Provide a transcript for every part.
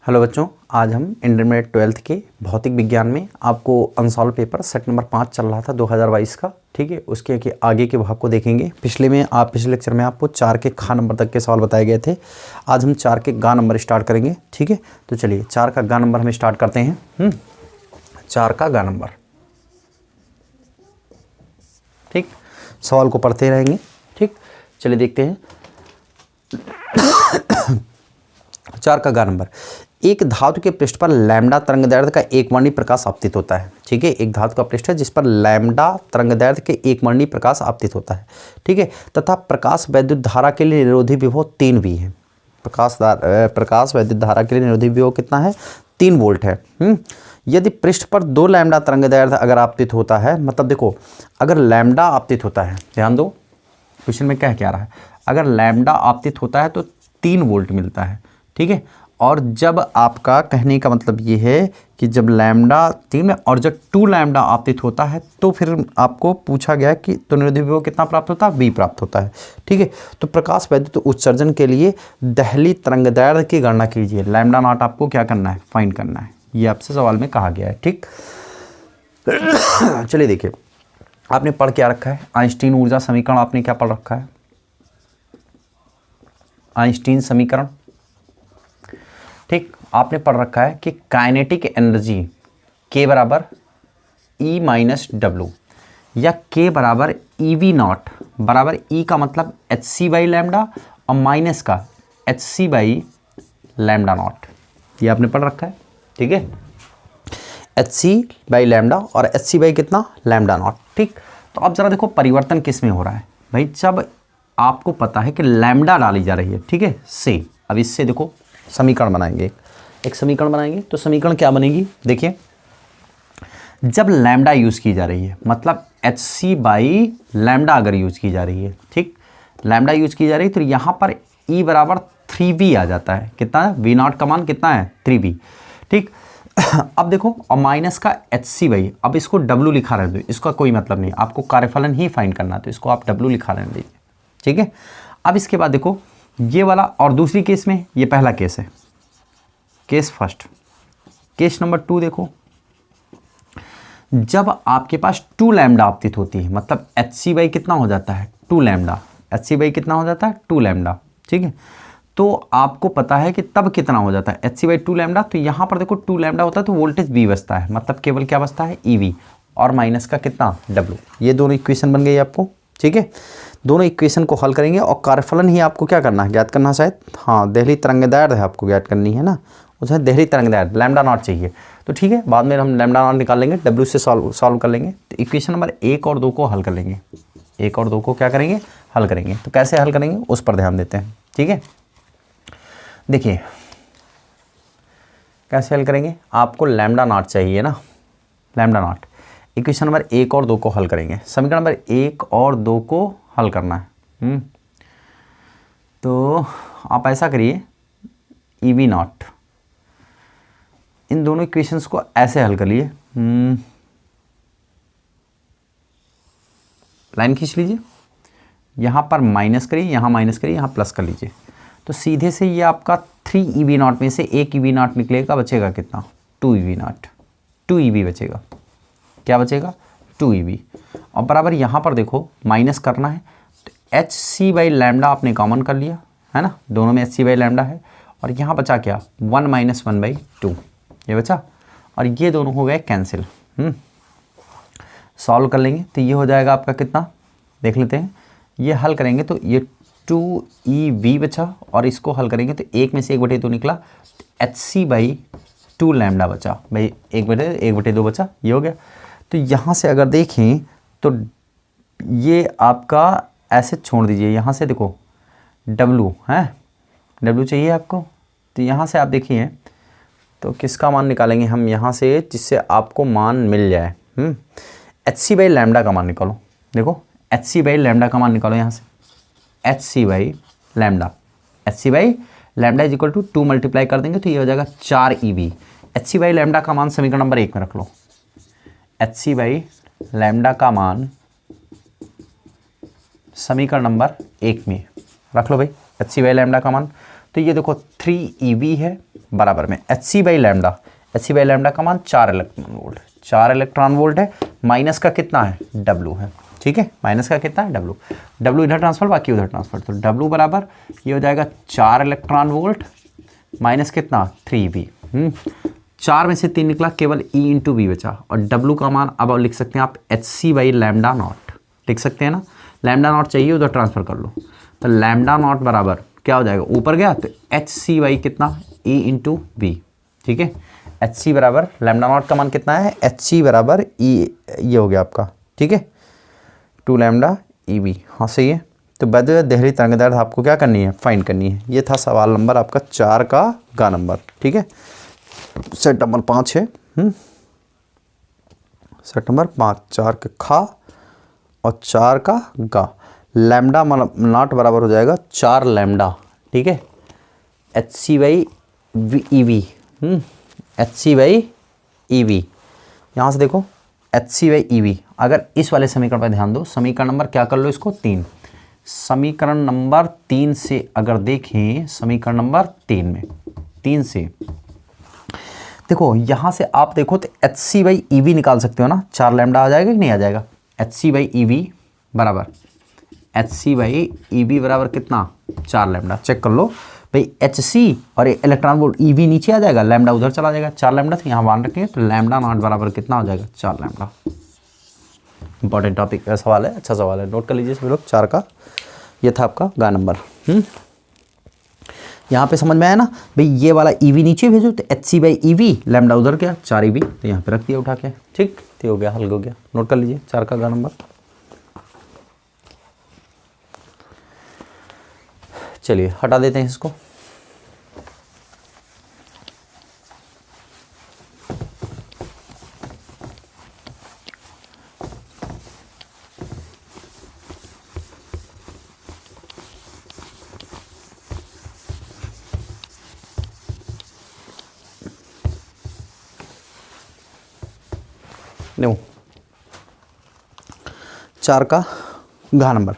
Hello बच्चों, आज हम इंटरमीडिएट 12th के भौतिक विज्ञान में आपको अनसॉल्व पेपर सेट नंबर 5 चल रहा था 2022 का। ठीक है, उसके के आगे के भाग को देखेंगे। पिछले लेक्चर में आपको 4 के खा नंबर तक के सवाल बताए गए थे। आज हम 4 के गा नंबर स्टार्ट करेंगे। ठीक है, तो चलिए 4 का गा नंबर हम स्टार्ट करते हैं। 4 का गा नंबर। ठीक, सवाल को पढ़ते रहेंगे। ठीक, चलिए देखते हैं। 4 का गा नंबर। एक धातु के पृष्ठ पर लैम्डा तरंगदैर्घ्य का एकवर्णी प्रकाश आपतित होता है। ठीक है, एक धातु का पृष्ठ है जिस पर लैम्डा तरंगदैर्घ्य के एकवर्णी प्रकाश आपतित होता है। ठीक है, तथा प्रकाश वैद्युत धारा के लिए निरोधी विभव 3 भी है। प्रकाश वैद्युत धारा के लिए निरोधी विभव कितना है? 3 वोल्ट है। यदि पृष्ठ पर 2 लैम्डा तरंगदैर्घ्य अगर आपतित होता है, मतलब देखो, अगर लैम्डा आपतित होता है, ध्यान दो क्वेश्चन में क्या रहा है। अगर लैम्डा आपतित होता है तो 3 वोल्ट मिलता है। ठीक है, और जब आपका कहने का मतलब ये है कि जब लैम्डा 3 में और जब 2 लैम्डा आपतित होता है तो फिर आपको पूछा गया कि तो निरोधी विभव कितना प्राप्त होता है? V प्राप्त होता है। ठीक है, तो प्रकाश वैद्युत उत्सर्जन के लिए दहली तरंगदैर्घ्य की गणना कीजिए। लैम्डा नॉट आपको क्या करना है? फाइंड करना है। ये आपसे सवाल में कहा गया है। ठीक, चलिए देखिए, आपने पढ़ क्या रखा है? आइंस्टीन ऊर्जा समीकरण आपने क्या पढ़ रखा है? आइंस्टीन समीकरण। ठीक, आपने पढ़ रखा है कि काइनेटिक एनर्जी K बराबर E माइनस डब्लू या K बराबर EV नॉट बराबर E का मतलब HC बाई लैम्डा और माइनस का HC बाई लैम्डा नॉट। ये आपने पढ़ रखा है। ठीक है, HC बाई लैम्डा और HC बाई कितना? Lambda naught. ठीक, तो अब जरा देखो परिवर्तन किस में हो रहा है भाई। जब आपको पता है कि लैम्डा डाली जा रही है, ठीक है, से अब इससे देखो समीकरण बनाएंगे। एक समीकरण बनाएंगे तो समीकरण क्या बनेगी? देखिए, जब लैम्डा यूज़ की जा रही है, मतलब HC बाई लैम्डा अगर यूज़ की जा रही है, ठीक, लैम्डा यूज़ की जा रही है तो यहाँ पर E बराबर 3V आ जाता है। कितना है? V नॉट का मान कितना है? 3V। ठीक, अब देखो, और माइनस का HC बाई, अब इसको W लिखा रहने दो, इसका कोई मतलब नहीं, आपको कार्यफलन ही फाइंड करना है तो इसको आप W लिखा रहने दीजिए। ठीक है, अब इसके बाद देखो ये वाला, और दूसरी केस में, ये पहला केस है, केस फर्स्ट। केस नंबर 2 देखो, जब आपके पास 2 लैम्डा आपतित होती है, मतलब HC बाई कितना हो जाता है? 2 लैम्डा। HC बाई कितना हो जाता है? 2 लैम्डा। ठीक है, तो आपको पता है कि तब कितना हो जाता है? HC by 2 lambda. तो यहाँ पर देखो 2 लैम्डा होता है तो वोल्टेज V बचता है, मतलब केवल क्या बचता है? EV और माइनस का कितना? W। ये दोनों इक्वेशन बन गई आपको। ठीक है, दोनों इक्वेशन को हल करेंगे और कार्यफलन ही आपको क्या करना है? ज्ञात करना है शायद। हाँ, दहली तरंगदैर्घ्य है आपको ज्ञात करनी है ना, उसमें दहली तरंगदैर्घ्य लैम्डा नॉट चाहिए। तो ठीक है, बाद में हम लैम्डा नॉट निकाल लेंगे, W से सॉल्व कर लेंगे। तो इक्वेशन नंबर 1 और 2 को हल कर लेंगे। 1 और 2 को क्या करेंगे? हल करेंगे। तो कैसे हल करेंगे उस पर ध्यान देते हैं। ठीक है, देखिए कैसे हल करेंगे। आपको लैम्डा नॉट चाहिए ना, लैम्डा नॉट। इक्वेशन नंबर 1 और 2 को हल करेंगे। समीकरण नंबर 1 और 2 को हल करना है। तो आप ऐसा करिए, EV नॉट, इन दोनों इक्वेशंस को ऐसे हल कर लिए। लाइन खींच लीजिए, यहाँ पर माइनस करिए, यहाँ माइनस करिए, यहाँ प्लस कर लीजिए। तो सीधे से ये आपका 3 EV नॉट में से एक EV नॉट निकलेगा, बचेगा कितना? 2 EV नॉट। 2 EV बचेगा। क्या बचेगा? 2 EV। और बराबर यहाँ पर देखो माइनस करना है तो HC बाई लैम्डा आपने कॉमन कर लिया है ना, दोनों में HC बाई लैम्डा है। और यहाँ बचा क्या? 1 माइनस 1/2 ये बचा, और ये दोनों हो गए कैंसिल। सॉल्व कर लेंगे तो ये हो जाएगा आपका कितना? देख लेते हैं। ये हल करेंगे तो ये 2 EV बचा, और इसको हल करेंगे तो 1 में से 1/2 निकला, HC बाई 2 लैम्डा बचा भाई, 1/2 बचा, ये हो गया। तो यहाँ से अगर देखें तो ये आपका ऐसे छोड़ दीजिए, यहाँ से देखो W है, W चाहिए आपको। तो यहाँ से आप देखिए तो किसका मान निकालेंगे हम यहाँ से, जिससे आपको मान मिल जाए। HC बाई लैम्डा का मान निकालो। देखो HC बाई लैम्डा का मान निकालो यहाँ से। HC by lambda, HC by lambda is equal to 2 multiply कर देंगे तो ये हो जाएगा 4 EV। HC बाई लैम्डा का मान समीकरण नंबर 1 में रख लो। HC बाई लैम्डा का मान समीकरण नंबर 1 में रख लो भाई, HC बाई लैम्डा का मान। तो ये देखो 3 EV है बराबर में H C by lambda, H C by lambda का मान 4 इलेक्ट्रॉन वोल्ट, 4 इलेक्ट्रॉन वोल्ट है, माइनस का कितना है डब्लू है, ठीक है, माइनस का कितना है डब्लू, डब्लू इधर ट्रांसफर बाकी उधर ट्रांसफर, तो डब्लू बराबर ये हो जाएगा 4 इलेक्ट्रॉन वोल्ट माइनस कितना 3V। 4 में से 3 निकला, केवल E इंटू वी बचा, और डब्लू का मान अब लिख सकते हैं आप H C by lambda naught, लिख सकते हैं ना, लैम्डा नॉट चाहिए उधर ट्रांसफर कर लो, तो लैम्डा नॉट बराबर क्या हो जाएगा, ऊपर गया तो एच सी बाई कितना E इंटू वी, ठीक है, एच सी बराबर लैम्डा नॉट का मान कितना है, एच सी बराबर E, ये हो गया आपका, ठीक है, 2 लैम्डा ई वी, हाँ सही है। तो वैद्युत देहरी तरंगदैर्घ्य आपको क्या करनी है, फाइंड करनी है। ये था सवाल नंबर आपका 4 का गा नंबर, ठीक है। सेट नंबर 5 है, सेट नंबर 5, 4 का खा और 4 का गा, लैम्डा नॉट बराबर हो जाएगा 4 लैम्डा, ठीक है, H C by E V, H C by E V, यहाँ से देखो H C by E V, अगर इस वाले समीकरण पर ध्यान दो, समीकरण नंबर क्या कर लो इसको 3, समीकरण नंबर 3 से अगर देखें, समीकरण नंबर 3 में 3 से देखो, यहाँ से आप देखो तो H C by E V निकाल सकते हो ना, 4 लैम्डा आ जाएगा कि नहीं आ जाएगा, H C by E V बराबर, H C by E V बराबर कितना 4 लैम्डा, चेक कर लो भाई, एच सी और इलेक्ट्रॉन वोल्ट ई वी नीचे आ जाएगा, लैम्डा उधर चला जाएगा, 4 लैम्डा से यहाँ मान रखेंगे तो लैम्डा नॉट बराबर कितना हो जाएगा 4 लैम्डा। इंपॉर्टेंट टॉपिक का सवाल है, अच्छा सवाल है, नोट कर लीजिए सभी लोग, 4 का ये था आपका गा नंबर। यहाँ पे समझ में आया ना भाई, ये वाला ई वी नीचे भेजो तो H C by E V, lambda उधर गया 4 ई वी, तो यहाँ पे रख दिया उठा के, ठीक, तो हो गया, हल हो गया, नोट कर लीजिए 4 का गा नंबर। चलिए हटा देते हैं इसको, नो 4 का घा नंबर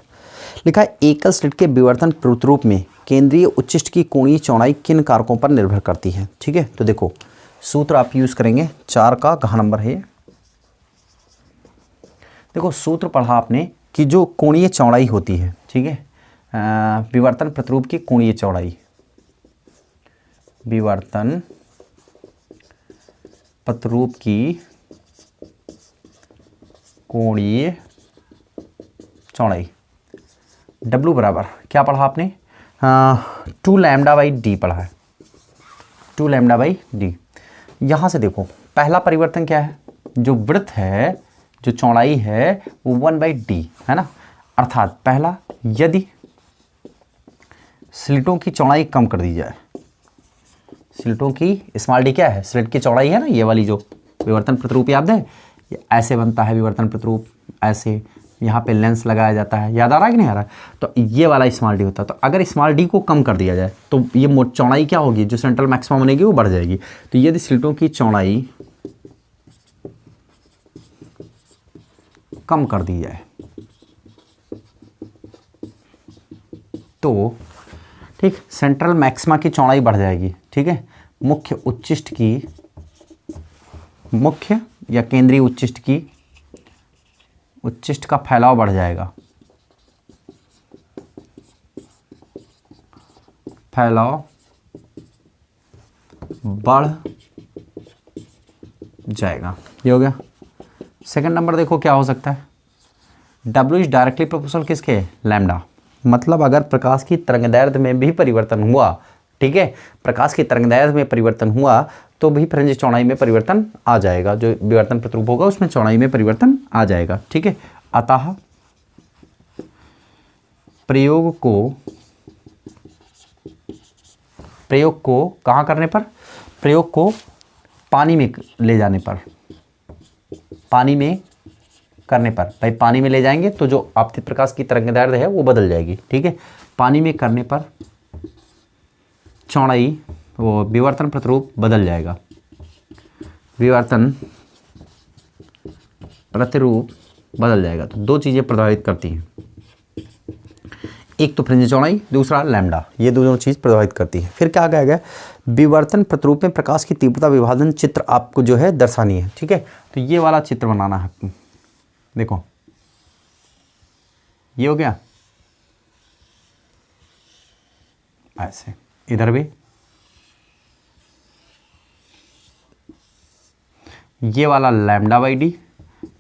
लिखा है, एकल स्लिट के विवर्तन प्रतिरूप में केंद्रीय उच्चिष्ट की कोणीय चौड़ाई किन कारकों पर निर्भर करती है, ठीक है। तो देखो सूत्र आप यूज करेंगे, 4 का घा नंबर है, देखो सूत्र पढ़ा आपने कि जो कोणीय चौड़ाई होती है, ठीक है, विवर्तन प्रतिरूप की कोणीय चौड़ाई, विवर्तन प्रतिरूप की कोणीय चौड़ाई, W बराबर क्या पढ़ा आपने, 2 लैम्डा बाई डी पढ़ा है, 2 लैम्डा बाई डी। यहाँ से देखो पहला परिवर्तन क्या है, जो वृत्त है, जो चौड़ाई है वो 1 बाई डी है ना, अर्थात पहला यदि स्लिटों की चौड़ाई कम कर दी जाए, स्लिटों की स्मॉल डी क्या है, स्लिट की चौड़ाई है ना, ये वाली जो विवर्तन प्रतिरूप याद है, ये ऐसे बनता है विवर्तन प्रतिरूप, ऐसे यहाँ पे लेंस लगाया जाता है, याद आ रहा है कि नहीं आ रहा है, तो ये वाला स्मॉल डी होता है, तो अगर स्मॉल डी को कम कर दिया जाए तो ये चौड़ाई क्या होगी, जो सेंट्रल मैक्सिमम बनेगी वो बढ़ जाएगी। तो यदि स्लिटों की चौड़ाई कम कर दी जाए तो ठीक, सेंट्रल मैक्सिमा की चौड़ाई बढ़ जाएगी, ठीक है, मुख्य उच्चिष्ट की, मुख्य या केंद्रीय उच्चिष्ट की, उच्चिष्ट का फैलाव बढ़ जाएगा, फैलाव बढ़ जाएगा, ये हो गया। सेकंड नंबर देखो क्या हो सकता है, W इज डायरेक्टली प्रोपोर्शनल किसके, लैम्डा, मतलब अगर प्रकाश की तरंगदैर्घ्य में भी परिवर्तन हुआ, ठीक है, प्रकाश की तरंगदैर्घ्य में परिवर्तन हुआ तो भी फ्रिंज चौड़ाई में परिवर्तन आ जाएगा, जो विवर्तन प्रतिरूप होगा उसमें चौड़ाई में परिवर्तन आ जाएगा, ठीक है। अतः प्रयोग को कहाँ करने पर, प्रयोग को पानी में ले जाने पर, पानी में करने पर, भाई पानी में ले जाएंगे तो जो आपतित प्रकाश की तरंगदैर्घ्य है वो बदल जाएगी, ठीक है, पानी में करने पर चौड़ाई, वो विवर्तन प्रतिरूप बदल जाएगा, विवर्तन प्रतिरूप बदल जाएगा। तो दो चीज़ें प्रभावित करती हैं, एक तो फ्रिंज चौड़ाई, दूसरा लैम्डा, ये दोनों चीज़ प्रभावित करती है। फिर क्या कहा गया, विवर्तन प्रतिरूप में प्रकाश की तीव्रता विभाजन चित्र आपको जो है दर्शानी है। ठीक है, तो ये वाला चित्र बनाना है आपको। देखो ये हो गया, ऐसे इधर भी ये वाला लैम्डा बाई डी,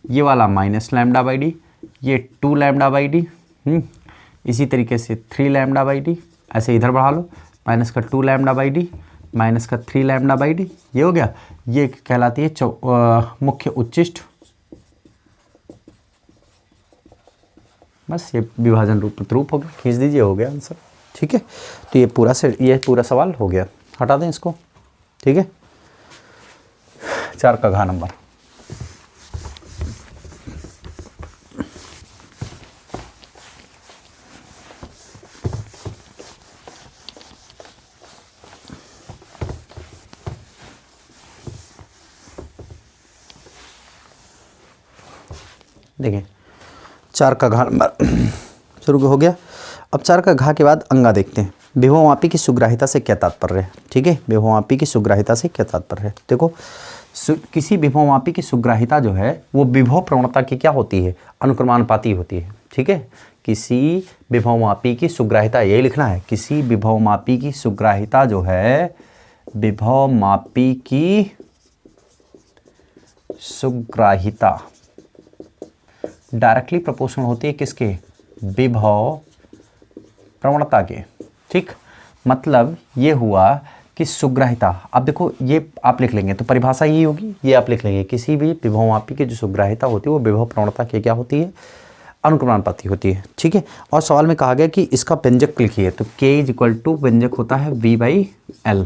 ये वाला माइनस लैम्डा बाई डी, ये 2 लैम्डा बाई डी, इसी तरीके से 3 लैम्डा बाई डी, ऐसे इधर बढ़ा लो, माइनस का 2 लैम्डा बाई डी, माइनस का 3 लैम्डा बाई डी, ये हो गया। ये कहलाती है मुख्य उच्चिष्ट। बस ये विभाजन रूप प्रतिरूप हो गया, खींच दीजिए, हो गया आंसर। ठीक है, तो ये पूरा सवाल हो गया, हटा दें इसको। ठीक है, 4 का घ नंबर। देखिए 4 का घ नंबर शुरू हो गया। अब 4 का घ के बाद अंगा देखते हैं। विभवमापी की सुग्राहिता से क्या तात्पर्य है। ठीक है, विभवमापी की सुग्राहिता से क्या तात्पर्य है। देखो किसी विभवमापी की सुग्राहिता जो है वो विभव प्रवणता की क्या होती है, अनुक्रमानुपाती होती है। ठीक है, किसी विभवमापी की सुग्राहिता, यही लिखना है, किसी विभवमापी की सुग्राहिता जो है, विभवमापी की सुग्राहिता डायरेक्टली प्रोपोर्शनल होती है किसके, विभव प्रवणता के। ठीक, मतलब ये हुआ कि सुग्राहिता, अब देखो ये आप लिख लेंगे तो परिभाषा यही होगी, ये आप लिख लेंगे, किसी भी विभवमापी की जो सुग्राहिता होती है वो विभव प्रवणता की क्या होती है, अनुक्रमानुपाती होती है। ठीक है, और सवाल में कहा गया कि इसका व्यंजक लिखिए, तो k इज इक्वल टू व्यंजक होता है v/l,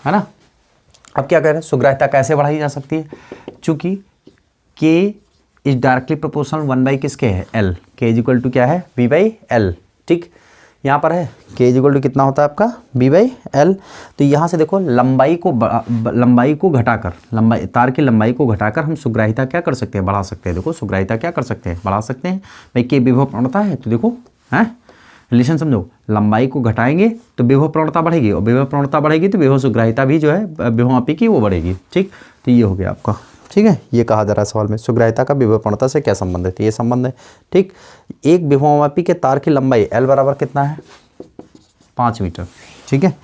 है ना। अब क्या कह रहे हैं, सुग्राहिता कैसे बढ़ाई जा सकती है, चूंकि k इज डायरेक्टली प्रोपोर्शनल 1 किसके है, l, k is equal to क्या है, v/l। ठीक, यहाँ पर है k इज इक्वल टू कितना होता है आपका, v/l। तो यहाँ से देखो लंबाई को घटाकर, तार की लंबाई को घटाकर हम सुग्राहिता क्या कर सकते हैं, बढ़ा सकते हैं। देखो सुग्राहिता क्या कर सकते हैं, बढ़ा सकते हैं। भाई k विभव प्रवणता है, तो देखो है रिलेशन समझो, लंबाई को घटाएंगे तो विभव प्रवणता बढ़ेगी, और विभव प्रवणता बढ़ेगी तो विभव सुग्राहिता भी जो है विभवमापी की वो बढ़ेगी। ठीक, तो ये हो गया आपका। ठीक है, ये कहा जा रहा है सवाल में, सुग्राहिता का विभव प्रवणता से क्या संबंध है, तो ये संबंध है। ठीक, एक विभवमापी के तार की लंबाई l बराबर कितना है, 5 मीटर। ठीक है,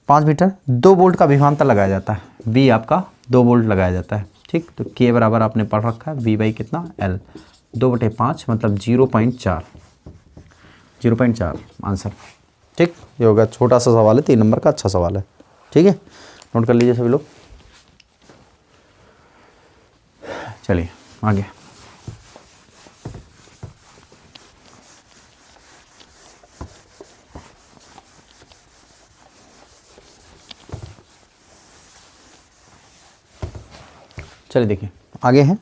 5 मीटर, 2 वोल्ट का विभवांतर लगाया जाता है, V आपका 2 वोल्ट लगाया जाता है। ठीक, तो k बराबर आपने पढ़ रखा है V कितना, l, 2/5 मतलब 0.4 आंसर। ठीक, ये होगा, छोटा सा सवाल है, 3 नंबर का अच्छा सवाल है। ठीक है, नोट कर लीजिए सभी लोग। चलिए आगे, चलिए देखिए आगे है।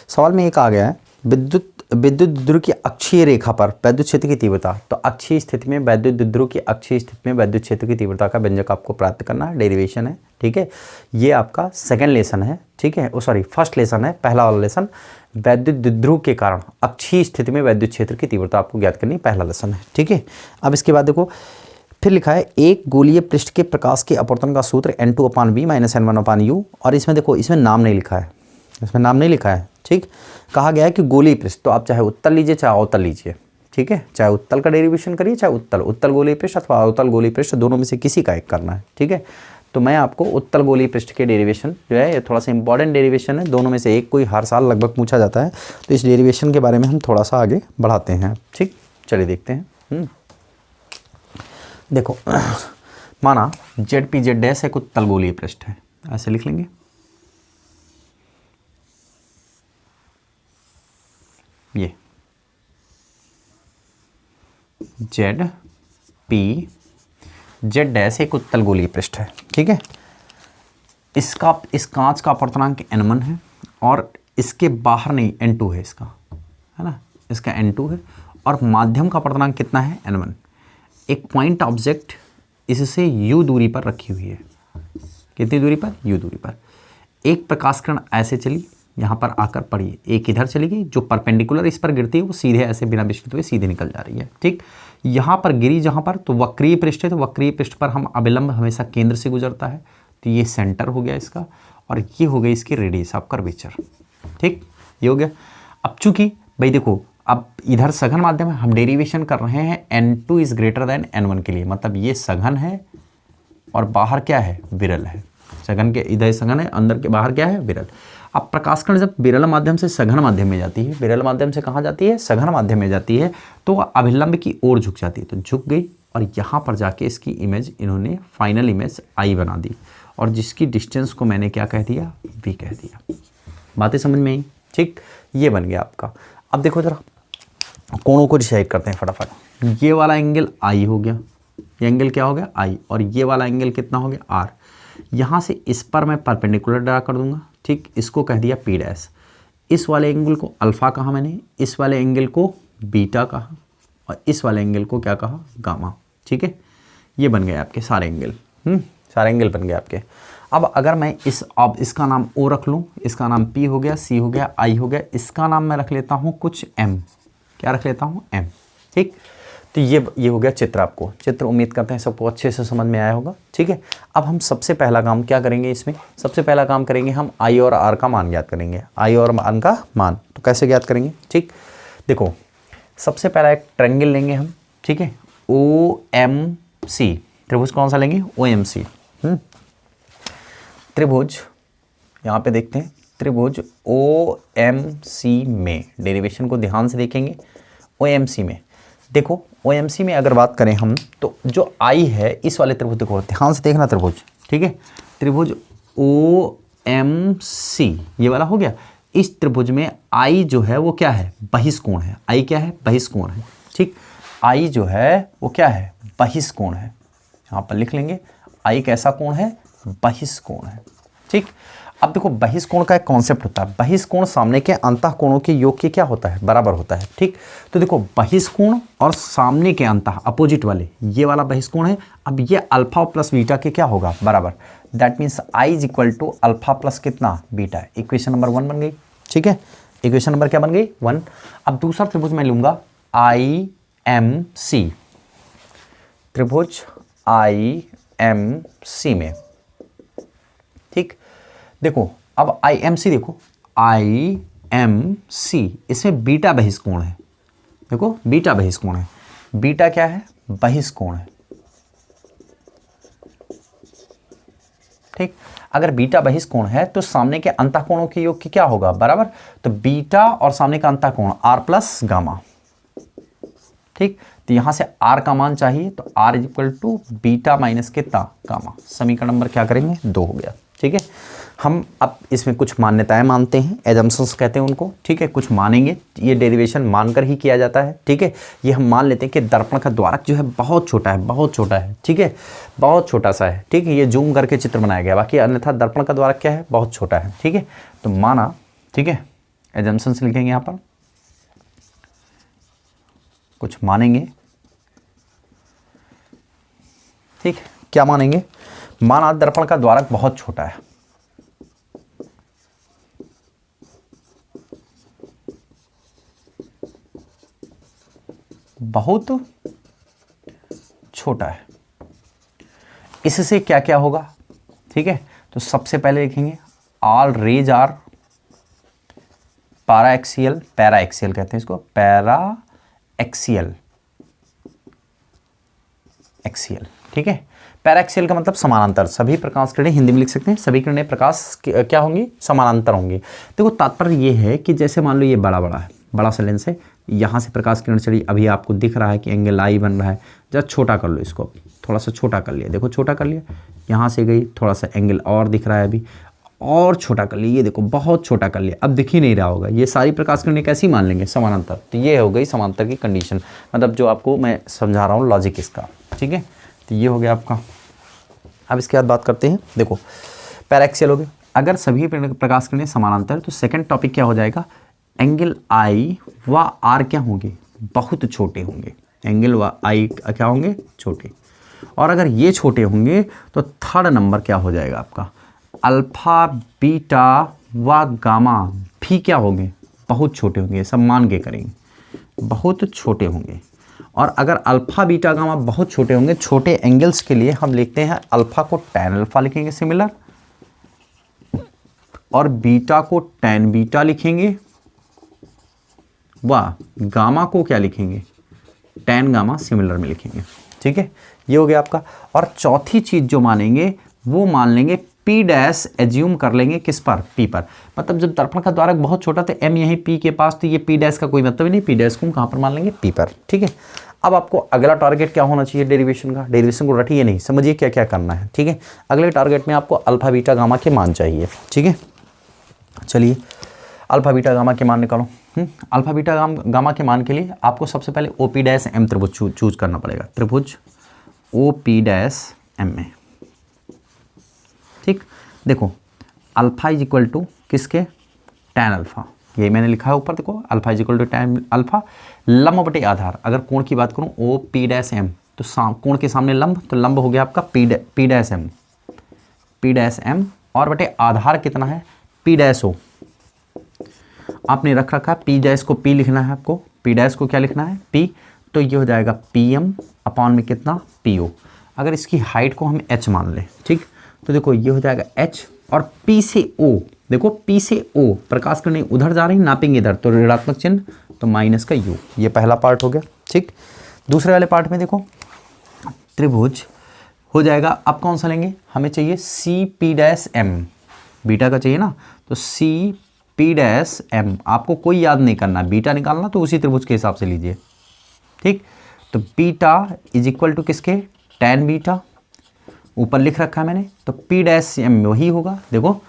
सवाल में एक आ गया है, विद्युत द्विध्रुव की अक्षीय रेखा पर विद्युत क्षेत्र की तीव्रता। तो अक्षीय स्थिति में विद्युत द्विध्रुव की अक्षीय स्थिति में विद्युत क्षेत्र की तीव्रता का व्यंजक आपको प्राप्त करना है, डेरिवेशन है। ठीक है, ये आपका सेकंड लेसन है। ठीक है, फर्स्ट लेसन है, पहला वाला लेसन विद्युत द्विध्रुव के कारण अक्षीय स्थिति में विद्युत क्षेत्र की तीव्रता आपको ज्ञात करनी, पहला लेसन है। ठीक है, अब इसके बाद देखो फिर लिखा है, एक गोलीय पृष्ठ के प्रकाश के अपवर्तन का सूत्र n2/v - n1/u, और इसमें देखो इसमें नाम नहीं लिखा है, इसमें नाम नहीं लिखा है। ठीक, कहा गया है कि गोलीय पृष्ठ, तो आप चाहे उत्तल लीजिए चाहे अवतल लीजिए। ठीक है, चाहे उत्तल का डेरिवेशन करिए चाहे उत्तल गोलीय पृष्ठ अथवा अवतल गोलीय पृष्ठ, दोनों में से किसी का एक करना है। ठीक है, तो मैं आपको उत्तल गोलीय पृष्ठ के डेरिवेशन जो है, ये थोड़ा सा इंपॉर्टेंट डेरिवेशन है, दोनों में से एक कोई हर साल लगभग पूछा जाता है, तो इस डेरिवेशन के बारे में हम थोड़ा सा आगे बढ़ाते हैं। ठीक, चलिए देखते हैं। देखो माना ZPZ' एक उत्तल गोलीय पृष्ठ है, ऐसे लिख लेंगे। ये ZPZ' एक उत्तल गोलीय पृष्ठ है। ठीक है, इस कांच का अपवर्तनांक n1 है, और इसके बाहर नहीं n2 है, इसका है ना, इसका n2 है, और माध्यम का अपवर्तनांक कितना है, n1। एक पॉइंट ऑब्जेक्ट इससे u दूरी पर रखी हुई है, कितनी दूरी पर, u दूरी पर। एक प्रकाश किरण ऐसे चली, यहाँ पर आकर पड़ी, एक इधर चली गई, जो परपेंडिकुलर इस पर गिरती है वो सीधे ऐसे बिना विचलित हुए सीधे निकल जा रही है। ठीक, यहाँ पर गिरी जहाँ पर, तो वक्रीय पृष्ठ है, तो वक्रीय पृष्ठ पर हम अभिलंब हमेशा केंद्र से गुजरता है, तो ये सेंटर हो गया इसका, और ये हो गई इसकी रेडियस ऑफ कर्वेचर। ठीक, ये हो गया। अब चूंकि भाई देखो, अब इधर सघन माध्यम है, हम डेरिवेशन कर रहे हैं n2 is greater than n1 के लिए, मतलब ये सघन है और बाहर क्या है, विरल है। सघन के इधर सघन है, अंदर के बाहर क्या है, विरल। अब प्रकाश कण जब विरल माध्यम से सघन माध्यम में जाती है, विरल माध्यम से कहाँ जाती है, सघन माध्यम में जाती है, तो अभिलंब की ओर झुक जाती है, तो झुक गई और यहाँ पर जाके इसकी इमेज इन्होंने फाइनल इमेज आई बना दी, और जिसकी डिस्टेंस को मैंने क्या कह दिया, v कह दिया। बातें समझ में आई? ठीक, ये बन गया आपका। अब देखो जरा कोणों को डिसाइड करते हैं फटाफट। ये वाला एंगल आई हो गया, ये एंगल क्या हो गया, आई, और ये वाला एंगल कितना हो गया, आर। यहाँ से इस पर मैं परपेंडिकुलर ड्रा कर दूंगा। ठीक, इसको कह दिया पी डैश। इस वाले एंगल को अल्फा कहा मैंने, इस वाले एंगल को बीटा कहा, और इस वाले एंगल को क्या कहा, गामा। ठीक है, ये बन गए आपके सारे एंगल। सारे एंगल बन गए आपके। अब अगर मैं अब इसका नाम ओ रख लूँ, इसका नाम पी हो गया, सी हो गया, आई हो गया, इसका नाम मैं रख लेता हूँ कुछ एम। क्या रख लेता हूँ, एम। ठीक, तो ये हो गया चित्र। आपको चित्र उम्मीद करते हैं सबको अच्छे से समझ में आया होगा। ठीक है, अब हम सबसे पहला काम क्या करेंगे, इसमें सबसे पहला काम करेंगे हम आई और आर का मान ज्ञात करेंगे। आई और आर का मान तो कैसे ज्ञात करेंगे? ठीक, देखो सबसे पहला एक ट्रायंगल लेंगे हम। ठीक है, ओ एम सी, त्रिभुज कौन सा लेंगे, ओ एम सी। त्रिभुज यहाँ पे देखते हैं, त्रिभुज ओ एम सी में, डेरिवेशन को ध्यान से देखेंगे। ओ एम सी में देखो, ओ एम सी में अगर बात करें हम, तो जो आई है इस वाले त्रिभुज, देखो ध्यान से देखना त्रिभुज। ठीक है, त्रिभुज ओ एम सी ये वाला हो गया। इस त्रिभुज में आई जो है वो क्या है, बहिष्कोण है। आई क्या है, बहिष्कोण है। ठीक, आई जो है वो क्या है, बहिष्कोण है। यहाँ पर लिख लेंगे, आई कैसा कोण है, बहिष्कोण है। ठीक, अब देखो बहिष्कोण का एक कॉन्सेप्ट होता है, बहिष्कोण सामने के अंतः कोणों के योग के क्या होता है, बराबर होता है। ठीक, तो देखो बहिष्कोण और सामने के अंतः अपोजिट वाले, ये वाला बहिष्कोण है। अब ये अल्फा प्लस बीटा के क्या होगा, बराबर। That means I is equal to alpha plus कितना, बीटा। इक्वेशन नंबर 1 बन गई। ठीक है, इक्वेशन नंबर क्या बन गई, 1। अब दूसरा त्रिभुज मैं लूंगा आई एम सी, त्रिभुज आई एम सी में। ठीक, देखो अब आई एम सी, देखो आई एम सी, इसमें बीटा बहिष्कोण है। देखो बीटा बहिष्कोण है। बीटा क्या है, बहिष्कोण है। ठीक, अगर बीटा बहिष्कोण है तो सामने के अंतःकोणों के योग की क्या होगा, बराबर। तो बीटा और सामने का अंतःकोण आर प्लस गामा। ठीक, तो यहां से आर का मान चाहिए, तो R is equal to beta minus कितना, गामा। समीकरण नंबर क्या करेंगे, 2 हो गया। ठीक है, हम अब इसमें कुछ मान्यताएं मानते हैं, एजम्पशंस कहते हैं उनको। ठीक है, कुछ मानेंगे, ये डेरिवेशन मानकर ही किया जाता है। ठीक है, ये हम मान लेते हैं कि दर्पण का द्वारक जो है बहुत छोटा है, बहुत छोटा है। ठीक है, बहुत छोटा सा है। ठीक है, ये जूम करके चित्र बनाया गया, बाकी अन्यथा दर्पण का द्वारक क्या है, बहुत छोटा है। ठीक है, तो माना, ठीक है, एजम्पशंस लिखेंगे यहाँ पर, कुछ मानेंगे। ठीक, क्या मानेंगे, माना दर्पण का द्वारक बहुत छोटा है। बहुत छोटा है, इससे क्या क्या होगा। ठीक है, तो सबसे पहले लिखेंगे all rays are paraxial, paraxial कहते हैं इसको, पैरा एक्सियल, एक्सियल। ठीक है, पैरा एक्सियल का मतलब समानांतर। सभी प्रकाश किरणें, हिंदी में लिख सकते हैं, सभी किरणें प्रकाश क्या होंगी, समानांतर होंगी। देखो तात्पर्य ये है कि जैसे मान लो ये बड़ा बड़ा है, बड़ा सा लेंस है, यहाँ से प्रकाश किरण चली, अभी आपको दिख रहा है कि एंगल आई बन रहा है। जरा छोटा कर लो इसको, थोड़ा सा छोटा कर लिया, देखो छोटा कर लिया, यहाँ से गई, थोड़ा सा एंगल और दिख रहा है अभी, और छोटा कर लिया, ये देखो बहुत छोटा कर लिया, अब दिख ही नहीं रहा होगा। ये सारी प्रकाश किरणें कैसी मान लेंगे, समानांतर। तो ये हो गई समांतर की कंडीशन, मतलब जो आपको मैं समझा रहा हूँ लॉजिक इसका। ठीक है, तो ये हो गया आपका। अब इसके बाद बात करते हैं, देखो पैराक्सियल हो गया। अगर सभी प्रकाश किरणें समानांतर, तो सेकंड टॉपिक क्या हो जाएगा, एंगल आई व आर क्या होंगे, बहुत छोटे होंगे। एंगल व आई क्या होंगे, छोटे। और अगर ये छोटे होंगे तो थर्ड नंबर क्या हो जाएगा आपका, अल्फा बीटा व गामा भी क्या होंगे, बहुत छोटे होंगे, सब मान के करेंगे, बहुत छोटे होंगे। और अगर अल्फ़ा बीटा गामा बहुत छोटे होंगे, छोटे एंगल्स के लिए हम लिखते हैं अल्फ़ा को tan अल्फ़ा लिखेंगे सिमिलर, और बीटा को tan बीटा लिखेंगे, व गामा को क्या लिखेंगे, tan गामा सिमिलर में लिखेंगे। ठीक है, ये हो गया आपका। और चौथी चीज़ जो मानेंगे वो मान लेंगे P डैश एज्यूम कर लेंगे किस पर, P पर। मतलब जब दर्पण का द्वारक बहुत छोटा था, M यहीं P के पास, तो ये P डैश का कोई मतलब ही नहीं, P डैश को कहाँ पर मान लेंगे, P पर। ठीक है, अब आपको अगला टारगेट क्या होना चाहिए डेरिवेशन का, डेरिवेशन को रटिए नहीं, समझिए क्या क्या करना है। ठीक है, अगले टारगेट में आपको अल्फ़ा बीटा गामा के मान चाहिए। ठीक है, चलिए अल्फ़ा बीटा गामा के मान निकालो। अल्फ़ा बीटा गामा के मान के लिए आपको सबसे पहले OP डैश M त्रिभुज चूज करना पड़ेगा, त्रिभुज OP डैश M में। ठीक, देखो अल्फ़ा इज इक्वल टू किसके, tan अल्फ़ा, ये मैंने लिखा है ऊपर, देखो alpha is equal to tan alpha, लंब बटे आधार। अगर कोण की बात करूँ OP डैश M, तो कोण के सामने लंब, तो लंब हो गया आपका P डैश M, और बटे आधार कितना है, P डैश O। आपने रख रखा है P डैश को P लिखना है, आपको P डैश को क्या लिखना है, P, तो ये हो जाएगा PM अपॉन में कितना, PO। अगर इसकी हाइट को हम H मान लें, ठीक, तो देखो ये हो जाएगा H, और P से O, देखो P से O प्रकाश किरणें उधर जा रही, नापेंगे इधर, तो ऋणात्मक चिन्ह, तो माइनस का U। ये पहला पार्ट हो गया। ठीक, दूसरे वाले पार्ट में देखो त्रिभुज हो जाएगा, अब कौन सा लेंगे, हमें चाहिए CP डैश M, बीटा का चाहिए ना, तो CP डैश M, आपको कोई याद नहीं करना, बीटा निकालना तो उसी त्रिभुज के हिसाब से लीजिए। ठीक, तो बीटा इज इक्वल टू किसके, tan बीटा, ऊपर लिख रखा है मैंने, तो P डैश M वही होगा, देखो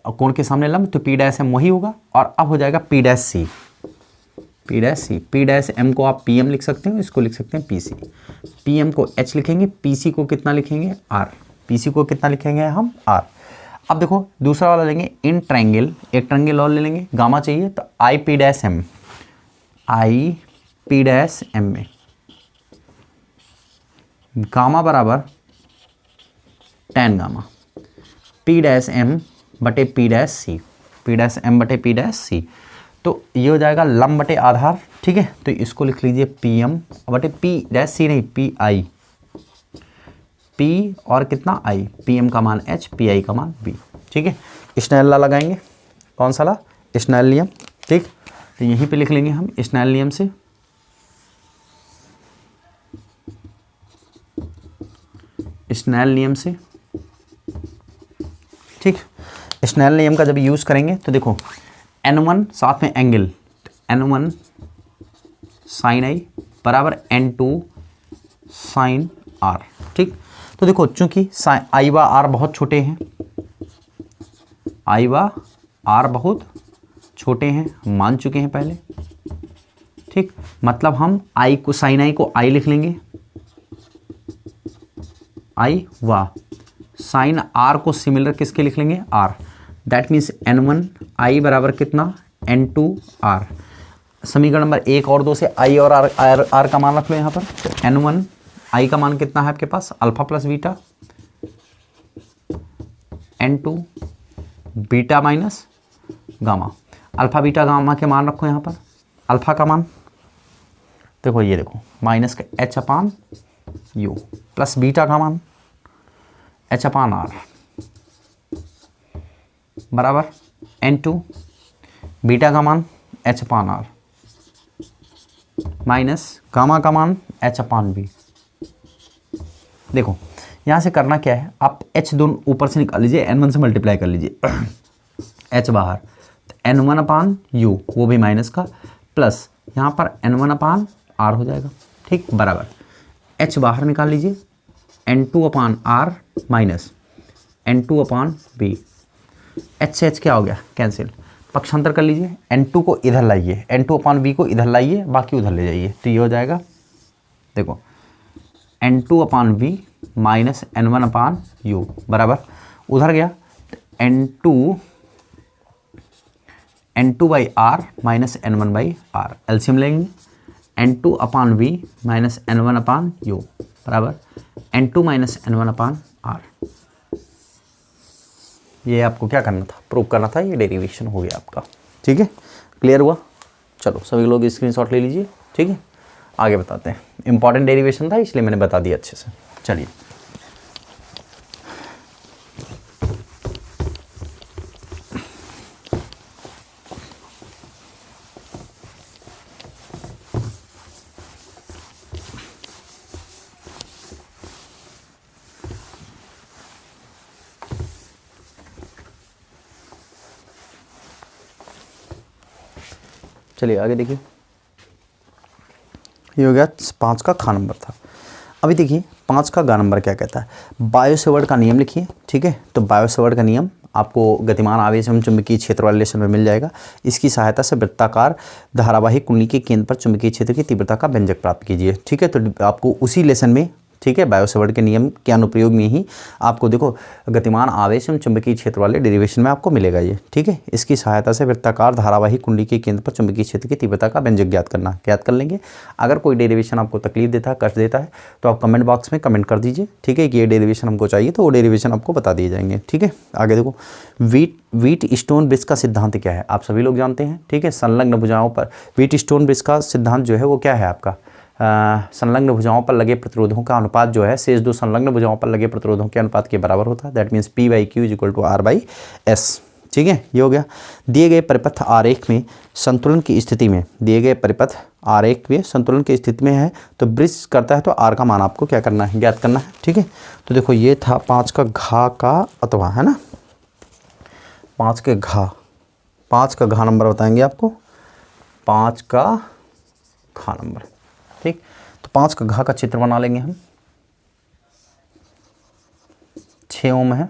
कोण के सामने लंब, तो P डैश M वही होगा। और अब हो जाएगा P dash C, P dash M को आप PM लिख सकते हो, इसको लिख सकते हैं PC, PM को H लिखेंगे, PC को कितना लिखेंगे, R, PC को कितना लिखेंगे हम, R। अब देखो दूसरा वाला लेंगे इन ट्रायंगल, एक ट्रायंगल और ले लेंगे, गामा चाहिए, तो IP dash M, IP dash M में गामा बराबर tan gamma, P dash M बटे P dash C, P dash M बटे P डैश C, तो ये हो जाएगा लंब बटे आधार। ठीक है, तो इसको लिख लीजिए PM बटे P डैश C नहीं, PI, P और कितना I, PM का मान H, PI का मान B। ठीक है, स्नेल लॉ लगाएंगे, कौन सा लॉ, स्नेल नियम। ठीक, तो यहीं पे लिख लेंगे हम स्नेल नियम से, स्नेल नियम से। ठीक, स्नेल नियम का जब यूज़ करेंगे तो देखो N1 साथ में एंगल, N1 साइन I बराबर N2 साइन R। ठीक, तो देखो चूंकि I व R बहुत छोटे हैं, I व R बहुत छोटे हैं, हम मान चुके हैं पहले। ठीक, मतलब हम I को, साइन I को I लिख लेंगे, I व साइन R को सिमिलर किसके लिख लेंगे, R। That means N1 I बराबर कितना, N2 R। समीकरण नंबर 1 और 2 से I और R का मान रख लो यहाँ पर। तो N1 I का मान कितना है आपके पास, alpha plus beta, N2 beta minus gamma. Alpha beta gamma के मान रखो यहाँ पर, अल्फा का मान देखो, ये देखो माइनस का H अपान U, प्लस बीटा का मान H अपान R बराबर N2 बीटा का मान H अपान R माइनस गामा का मान H अपान B। देखो यहाँ से करना क्या है, आप H दोनों ऊपर से निकाल लीजिए, N1 से मल्टीप्लाई कर लीजिए, H बाहर, तो N1 अपान U वो भी माइनस का, प्लस यहाँ पर N1 अपान R हो जाएगा। ठीक, बराबर H बाहर निकाल लीजिए, N2 अपान R माइनस N2 अपान B। H से H क्या हो गया, कैंसिल, पक्षांतर कर लीजिए, N2 को इधर लाइए, N2 अपान B को इधर लाइए, बाकी उधर ले जाइए, तो ये हो जाएगा, देखो N2 अपान B माइनस N1 अपान U बराबर, उधर गया तो N2 by R minus N1 by R, LCM लेंगे, N2 अपान V माइनस N1 अपान U बराबर N2 माइनस N1 अपान R। ये आपको क्या करना था, प्रूव करना था, ये डेरिवेशन हो गया आपका। ठीक है, क्लियर हुआ? चलो सभी लोग स्क्रीनशॉट ले लीजिए। ठीक है, आगे बताते हैं। इंपॉर्टेंट डेरिवेशन था इसलिए मैंने बता दिया अच्छे से। चलिए चलिए आगे देखिए, ये हो गया 5 का खा नंबर था। अभी देखिए 5 का गा नंबर क्या कहता है। बायो-सेवर्ट का नियम लिखिए। ठीक है, तो बायो-सेवर्ट का नियम आपको गतिमान आवेश एवं चुंबकीय क्षेत्र वाले लेसन में मिल जाएगा। इसकी सहायता से वृत्ताकार धारावाहिक कुंडली के केंद्र पर चुंबकीय क्षेत्र की तीव्रता का व्यंजक प्राप्त कीजिए। ठीक है, तो आपको उसी लेसन में, ठीक है, बायो-सेवर्ट के नियम के अनुप्रयोग में ही आपको देखो गतिमान आवेश एवं चुंबकीय क्षेत्र वाले डेरिवेशन में आपको मिलेगा ये। ठीक है, इसकी सहायता से वृत्ताकार धारावाहिक कुंडली के केंद्र पर चुंबकीय क्षेत्र की तीव्रता का व्यंजक ज्ञात कर लेंगे। अगर कोई डेरिवेशन आपको तकलीफ देता है, कष्ट देता है, तो आप कमेंट बॉक्स में कमेंट कर दीजिए। ठीक है, कि ये डेरिवेशन हमको चाहिए, तो वो डेरिवेशन आपको बता दिए जाएंगे। ठीक है, आगे देखो, व्हीट स्टोन ब्रिज का सिद्धांत क्या है, आप सभी लोग जानते हैं। ठीक है, संलग्न भुजाओं पर व्हीट स्टोन ब्रिज का सिद्धांत जो है वो क्या है आपका, संलग्न भुजाओं पर लगे प्रतिरोधों का अनुपात जो है शेष दो संलग्न भुजाओं पर लगे प्रतिरोधों के अनुपात के बराबर होता है। That means P/Q = R/S। ठीक है, ये हो गया। दिए गए परिपथ आरेख में संतुलन की स्थिति में, दिए गए परिपथ आरेख में संतुलन की स्थिति में है तो ब्रिज करता है, तो R का मान आपको क्या करना है, ज्ञात करना है। ठीक है, तो देखो ये था 5 का घा का अथवा, है ना, 5 का घा नंबर बताएंगे आपको, 5 का घा नंबर। ठीक, तो 5 का घा का चित्र बना लेंगे हम। 6 ओम है,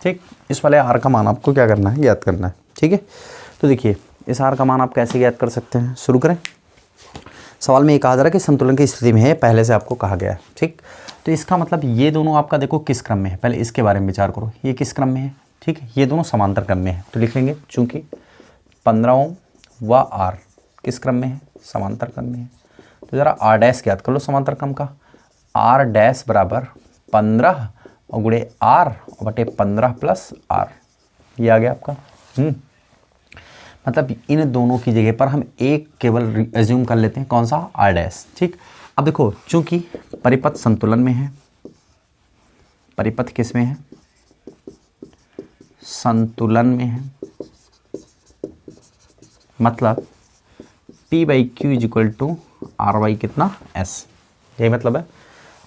ठीक, इस वाले R का मान आपको क्या करना है, ज्ञात करना है। ठीक है, तो देखिए इस R का मान आप कैसे ज्ञात कर सकते हैं, शुरू करें। सवाल में ये कहा जा रहा है कि संतुलन की स्थिति में है, पहले से आपको कहा गया है। ठीक, तो इसका मतलब ये दोनों आपका देखो किस क्रम में है, पहले इसके बारे में विचार करो, ये किस क्रम में है। ठीक है, ये दोनों समांतर क्रम में है, तो लिख लेंगे चूंकि 15 ओम व R किस क्रम में है, समांतर क्रम में है। तो ज़रा R डैश ज्ञात कर लो समांतर क्रम का। R डैश बराबर 15 और गुणे R बटे 15 प्लस R, ये आ गया आपका। मतलब इन दोनों की जगह पर हम एक केवल एज्यूम कर लेते हैं, कौन सा, R डैश। ठीक, अब देखो चूंकि परिपथ संतुलन में है, परिपथ किस में है, संतुलन में है, मतलब P/Q = R/ कितना, S, यही मतलब है।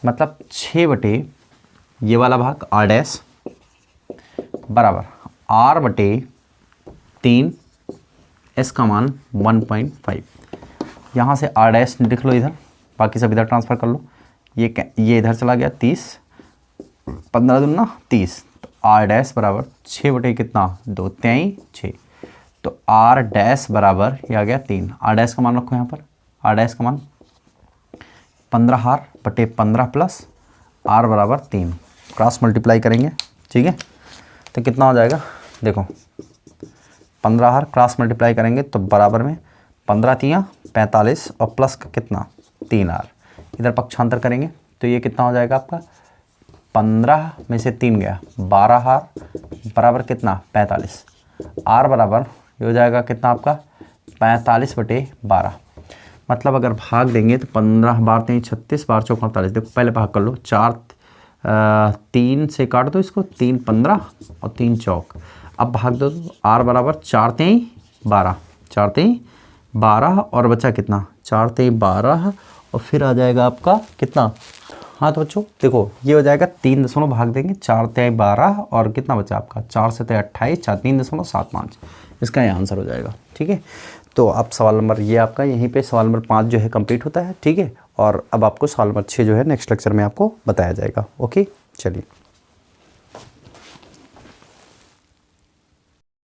मतलब 6 बटे ये वाला भाग R डैश बराबर R बटे 3, S का मान 1.5। यहाँ से R डैश लिख लो इधर, बाकी सब इधर ट्रांसफ़र कर लो। ये इधर चला गया 30, 15 दूना 30, तो R डैश बराबर 6 बटे कितना, 2 3 6, तो R डैश बराबर ये आ गया 3। R डैश का मान रखो यहाँ पर, R डैश का मान 15R बटे 15 प्लस R बराबर 3, क्रॉस मल्टीप्लाई करेंगे। ठीक है, तो कितना हो जाएगा, देखो 15R क्रॉस मल्टीप्लाई करेंगे तो बराबर में 15 3 45 और प्लस का कितना 3R, इधर पक्षांतर करेंगे तो ये कितना हो जाएगा आपका, 15 में से 3 गया 12R बराबर कितना 45, R बराबर ये हो जाएगा कितना आपका 45 बटे 12। मतलब अगर भाग देंगे तो 15 बार 3 36, 12 चौक 48। देखो पहले भाग कर लो, 3 से काट दो इसको, 3 15 और 3 चौक। अब भाग दो, R बराबर 4 3 12, 4 3 12 और बचा कितना 4 3 12 और फिर आ जाएगा आपका कितना, हाँ तो बच्चों देखो ये हो जाएगा 3 दशमलव भाग देंगे, 4 3 12 और कितना बचा आपका 4 से 28, 4 3.75, इसका ये आंसर हो जाएगा। ठीक है, तो अब सवाल नंबर ये आपका यहीं पे सवाल नंबर 5 जो है कंप्लीट होता है। ठीक है, और अब आपको सवाल नंबर 6 जो है नेक्स्ट लेक्चर में आपको बताया जाएगा। ओके, चलिए।